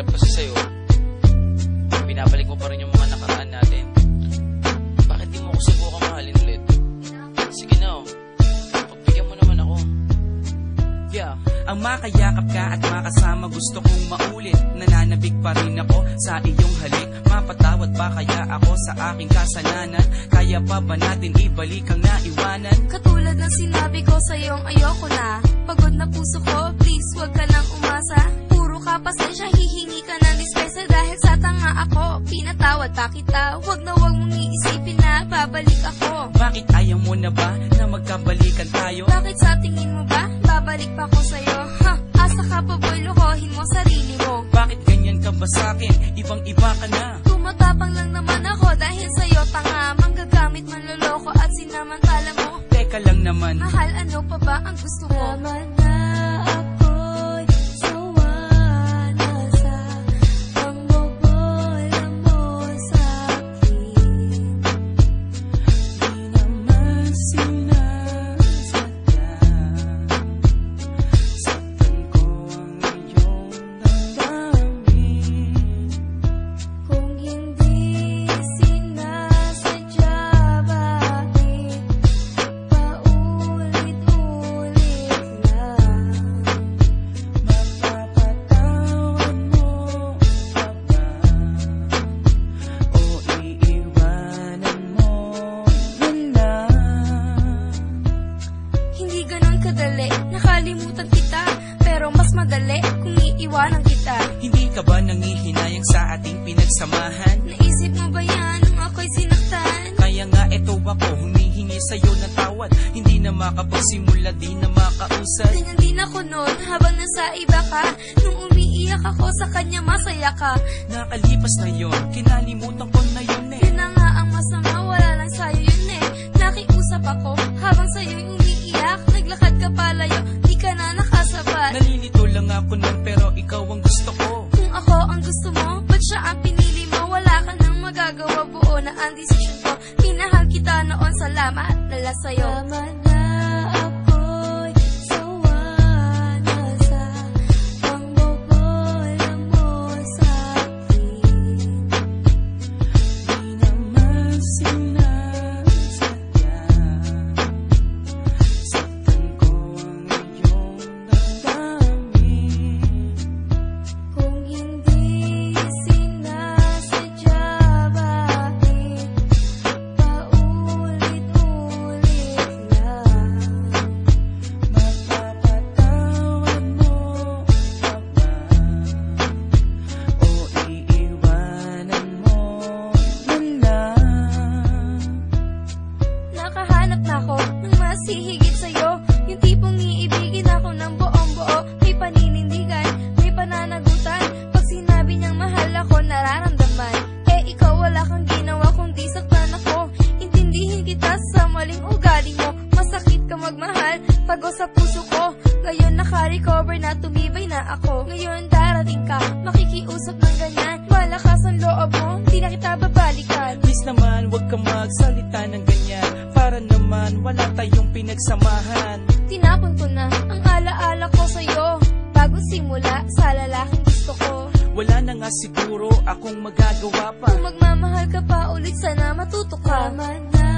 hirap kasi sa'yo, binabalik mo pa rin yung mga nakaraan natin. Bakit di mo ako subukang mahalin ulit? Sige na, pagbigyan mo naman ako. Yeah, ang makayakap ka at makasama gusto kong maulit. Nananabik pa rin ako sa iyong halik. Mapatawad ba kaya ako sa aking kasalanan? Kaya pa ba natin ibalik ang naiwanan? Katulad ng sinabi ko sa'yong ayoko na. Pagod na puso ko, please wag ka nang umasa. Puro ka pasensya, hihingi ka ng dispensa. Dahil sa tanga ako, pinatawad pa kita. Wag na wag mong iisipin na babalik ako. Bakit ayaw mo na ba na magkabalikan tayo? Bakit sa tingin mo ba babalik pa ako sa'yo? Ha, asa ka pa boy, lokohin mo sarili mo. Bakit ganyan ka ba sa'kin? Ibang iba ka na. Tumatapang lang naman ako dahil sa'yo tanga. Manggagamit, manloloko at sinamantala mo. Teka lang naman, Mahal, ano pa ba ang gusto mo? Tama na ako'y sawa na sa pangbobola mo sa'kin. Di naman sinasadya, saktan ko ang iyong damdamin. Kung hindi sinasadya, bakit paulit-ulit lang? Mapapatawad mo pa ba? O iiwanan mo na lang? Hindi ganon kadali, nakalimutan kita. Pero mas madali kung iiwanan kita. hindi ka ba nangihinayang sa ating pinagsamahan? Naisip mo ba yan nung ako'y sinaktan? Kaya nga eto ako, humihingi sa'yo ng tawad. Hindi na makapagsimula, di na makausad. Ganyan din ako noon habang nasa iba ka. Nung umiiyak ako sa kanya masaya ka. Nakalipas na yon, kinalimutan ko na yun eh. Yun na nga ang masama, wala lang sa'yo yun eh. Nakiusap ako habang sa'yo'y umiiyak. Naglakad ka palayo, di ka na nakasabat. Nalilito lang ako nun pero ikaw ang gusto ko. Kung ako ang gusto mo, ba't siya ang pinili mo? Wala ka nang magagawa, buo na ang desisyon ko. Minahal kita noon, salamat nala sa'yo. Tama na ako'y sawa na sa pangbobola mo sa'kin. Di naman sinasadya, saktan ko ang iyong damdamin. Kung hindi sinasadya, bakit paulit-ulit lang? Mapapatawad mo pa ba? O iiwanan mo na lang? Nakahanap na ako ng mas hihigit sa'yo. Yung tipong iibigin ako ng buong-buo. May paninindigan, may pananagutan. Pag sinabi niyang mahal ako, nararamdaman. Eh ikaw wala kang ginawa kundi saktan ako. Intindihin kita sa maling ugali mo. Masakit ka magmahal, pagos sa puso ko. Ngayon naka-recover na, tumibay na ako. Ngayon darating ka, makikiusap ng ganyan. Malakas ang loob mo, di na kita babalikan. Please naman, wag ka magsalita ng ganyan. Para naman, wala tayong pinagsamahan. Tinapon ko na ang alaala ko sa'yo. Bagong simula sa lalaking gusto ko. Wala na nga siguro akong magagawa pa. Kung magmamahal ka pa ulit, sana matuto ka. Tama na